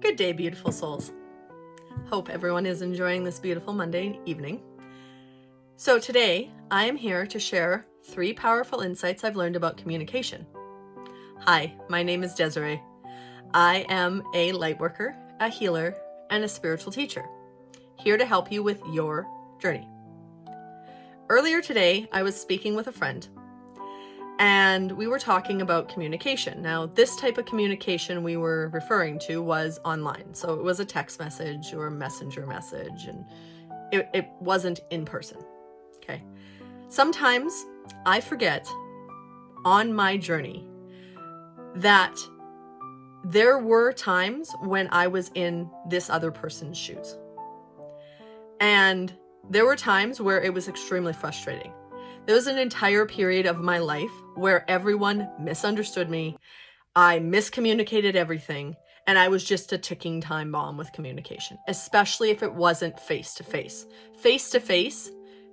Good day, beautiful souls. Hope everyone is enjoying this beautiful Monday evening. So today, I am here to share 3 powerful insights I've learned about communication. Hi, my name is Desarae. I am a light worker, a healer, and a spiritual teacher, here to help you with your journey. Earlier today, I was speaking with a friend, and we were talking about communication. Now, this type of communication we were referring to was online. So it was a text message or a messenger message, and it wasn't in person. Okay. Sometimes I forget on my journey that there were times when I was in this other person's shoes. And there were times where it was extremely frustrating. There was an entire period of my life where everyone misunderstood me. I miscommunicated everything, and I was just a ticking time bomb with communication, especially if it wasn't face-to-face. Face-to-face,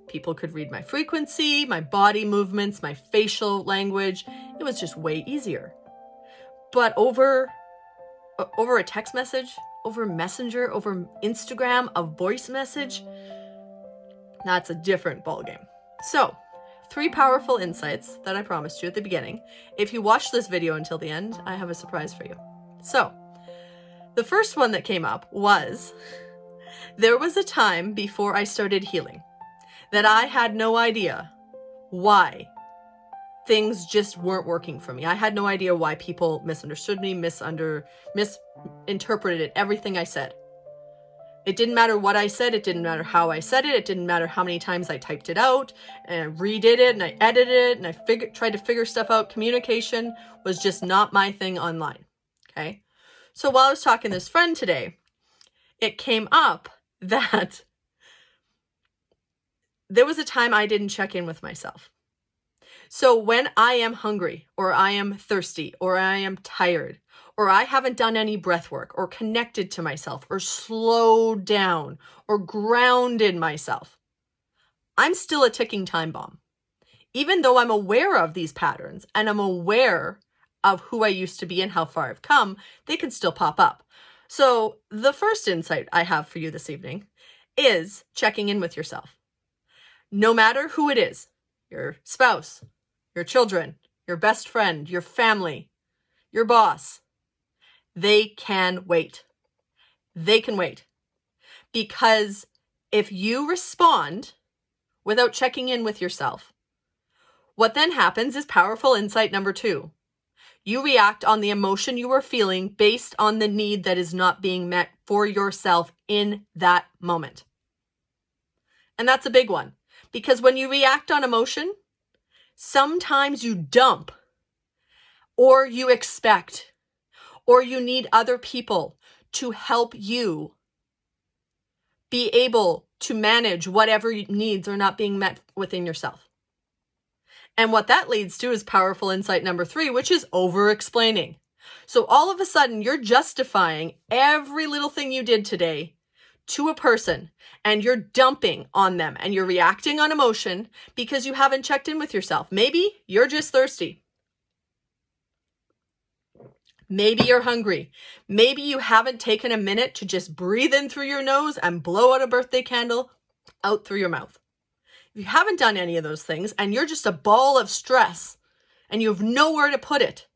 people could read my frequency, my body movements, my facial language. It was just way easier. But over a text message, over Messenger, over Instagram, a voice message, that's a different ballgame. So, 3 powerful insights that I promised you at the beginning. If you watch this video until the end, I have a surprise for you. So, the first one that came up was, there was a time before I started healing that I had no idea why things just weren't working for me. I had no idea why people misunderstood me, misinterpreted everything I said. It didn't matter what I said. It didn't matter how I said it. It didn't matter how many times I typed it out and redid it and I edited it and I tried to figure stuff out. Communication was just not my thing online. Okay. So while I was talking to this friend today, it came up that there was a time I didn't check in with myself. So when I am hungry or I am thirsty or I am tired, or I haven't done any breath work or connected to myself or slowed down or grounded myself, I'm still a ticking time bomb. Even though I'm aware of these patterns and I'm aware of who I used to be and how far I've come, they can still pop up. So the first insight I have for you this evening is checking in with yourself. No matter who it is, your spouse, your children, your best friend, your family, your boss, they can wait. They can wait. Because if you respond without checking in with yourself, what then happens is powerful insight number 2. You react on the emotion you are feeling based on the need that is not being met for yourself in that moment. And that's a big one. Because when you react on emotion, sometimes you dump or you expect or you need other people to help you be able to manage whatever needs are not being met within yourself. And what that leads to is powerful insight number 3, which is over-explaining. So all of a sudden, you're justifying every little thing you did today to a person, and you're dumping on them, and you're reacting on emotion because you haven't checked in with yourself. Maybe you're just thirsty. Maybe you're hungry. Maybe you haven't taken a minute to just breathe in through your nose and blow out a birthday candle out through your mouth. If you haven't done any of those things and you're just a ball of stress and you have nowhere to put it,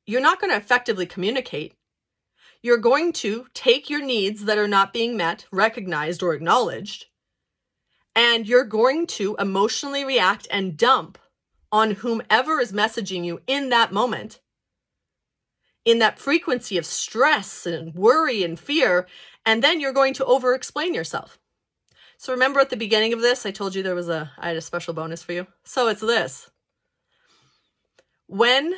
you're not going to effectively communicate. You're going to take your needs that are not being met, recognized, or acknowledged, and you're going to emotionally react and dump on whomever is messaging you in that moment, in that frequency of stress and worry and fear, and then you're going to over-explain yourself. So remember at the beginning of this, I told you I had a special bonus for you. So it's this. When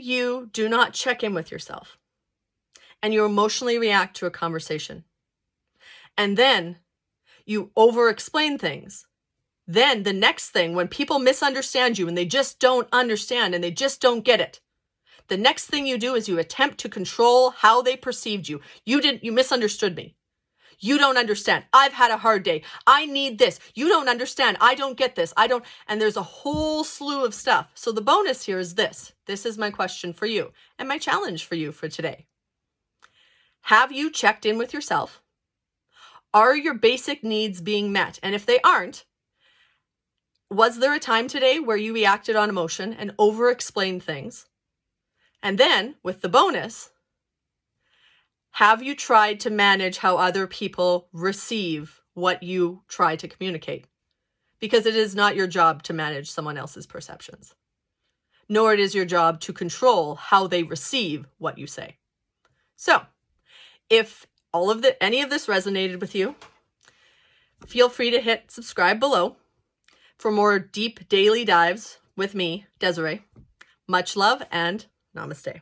you do not check in with yourself and you emotionally react to a conversation, and then you over-explain things, then the next thing, when people misunderstand you and they just don't understand and they just don't get it, the next thing you do is you attempt to control how they perceived you. You misunderstood me. You don't understand. I've had a hard day. I need this. You don't understand. I don't get this. And there's a whole slew of stuff. So the bonus here is this. This is my question for you and my challenge for you for today. Have you checked in with yourself? Are your basic needs being met? And if they aren't, was there a time today where you reacted on emotion and over-explained things? And then, with the bonus, have you tried to manage how other people receive what you try to communicate? Because it is not your job to manage someone else's perceptions, nor it is your job to control how they receive what you say. So, if any of this resonated with you, feel free to hit subscribe below for more deep daily dives with me, Desarae. Much love and namaste.